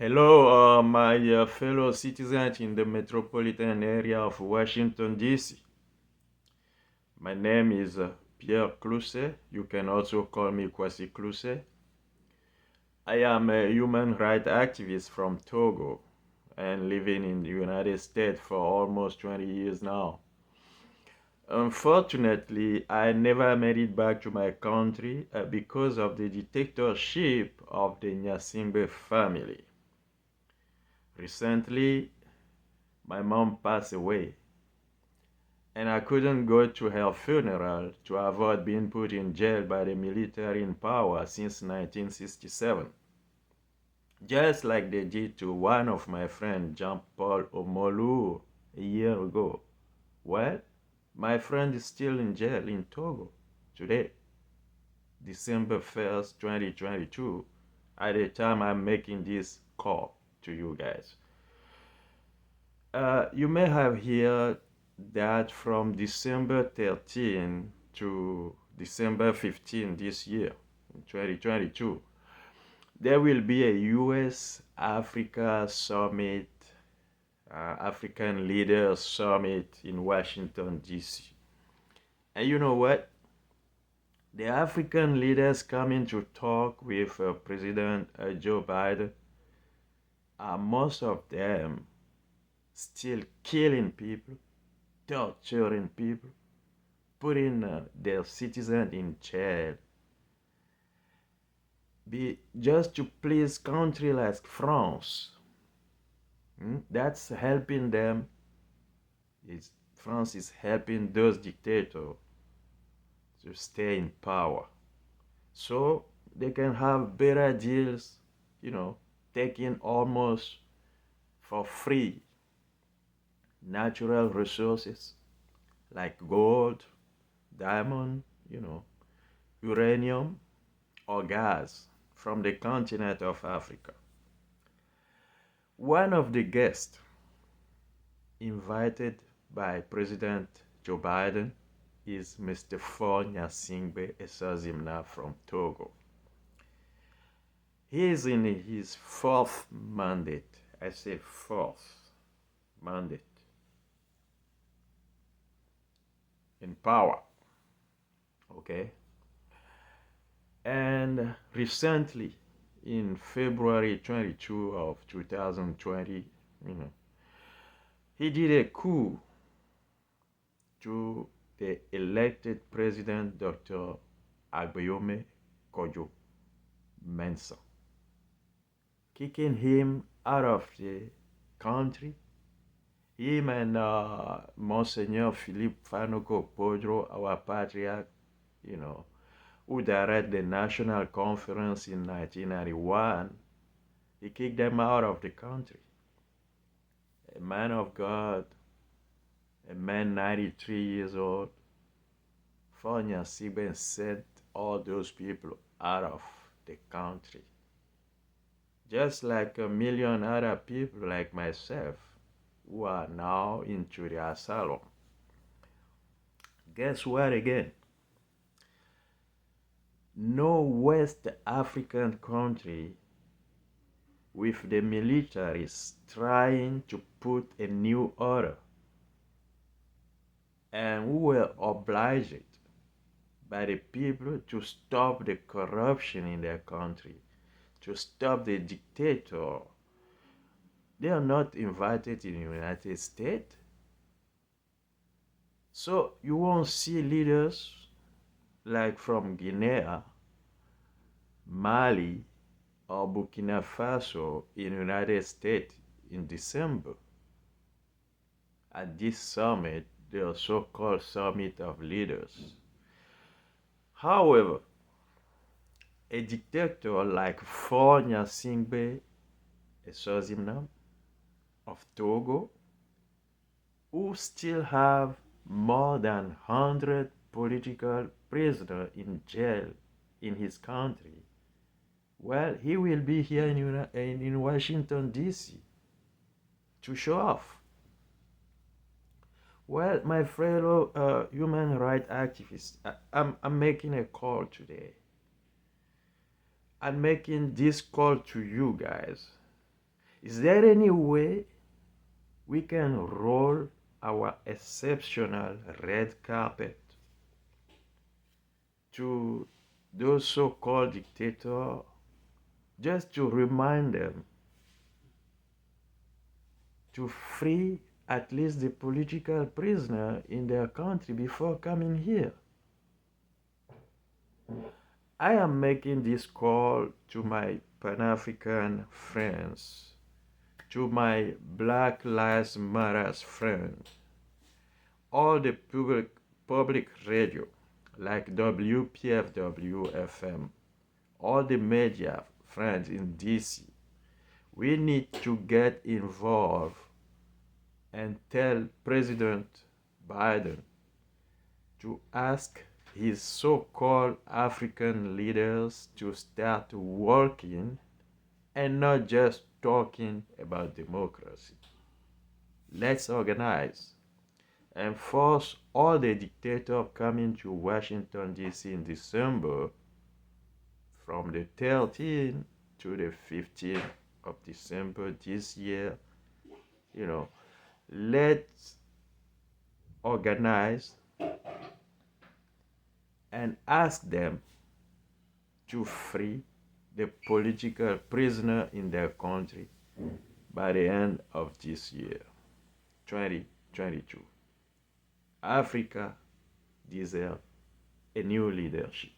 Hello, my fellow citizens in the metropolitan area of Washington, D.C. My name is Pierre Kouassi. You can also call me Kouassi Klousse. I am a human rights activist from Togo and living in the United States for almost 20 years now. Unfortunately, I never made it back to my country because of the dictatorship of the Nyasingbe family. Recently, my mom passed away, and I couldn't go to her funeral to avoid being put in jail by the military in power since 1967, just like they did to one of my friends, Jean-Paul Omolu, a year ago. Well, my friend is still in jail in Togo today, December 1st, 2022, at the time I'm making this call to you guys. You may have heard that from December 13 to December 15 this year, in 2022, there will be a U.S. Africa Summit, African Leaders Summit in Washington, D.C. And you know what? The African leaders coming to talk with President Joe Biden, most of them still killing people, torturing people, putting their citizens in jail, just to please country like France. That's helping them. France is helping those dictators to stay in power, so they can have better deals, taking almost for free natural resources like gold, diamond, uranium, or gas from the continent of Africa. One of the guests invited by President Joe Biden is Mr. Faure Gnassingbé Essozimna from Togo. He is in his fourth mandate. I say fourth mandate in power. Okay? And recently, in February 22 of 2020, he did a coup to the elected president, Dr. Agbayome Kojo Mensah, kicking him out of the country. Him and Monsignor Philippe Fanuko Podro, our patriarch, who directed the National Conference in 1991, he kicked them out of the country. A man of God, a man 93 years old, Faure Gnassingbé sent all those people out of the country. Just like a million other people like myself who are now into the asylum. Guess what again? No West African country with the militaries trying to put a new order, and who were obliged by the people to stop the corruption in their country, to stop the dictator. They are not invited in the United States. So you won't see leaders like from Guinea, Mali, or Burkina Faso in the United States in December at this summit, the so-called Summit of Leaders. However, a dictator like Faure Gnassingbé Essozimna of Togo, who still have more than 100 political prisoners in jail in his country, well, he will be here in Washington, D.C. to show off. Well, my fellow human rights activists, I'm making a call today. I'm making this call to you guys Is there any way we can roll our exceptional red carpet to those so-called dictators just to remind them to free at least the political prisoner in their country before coming here? I am making this call to my Pan-African friends, to my Black Lives Matter friends, all the public radio like WPFW-FM, all the media friends in DC. We need to get involved and tell President Biden to ask his so-called African leaders to start working and not just talking about democracy. Let's organize and force all the dictators coming to Washington, D.C. in December from the 13th to the 15th of December this year. Let's organize and ask them to free the political prisoner in their country by the end of this year, 2022. Africa deserves a new leadership.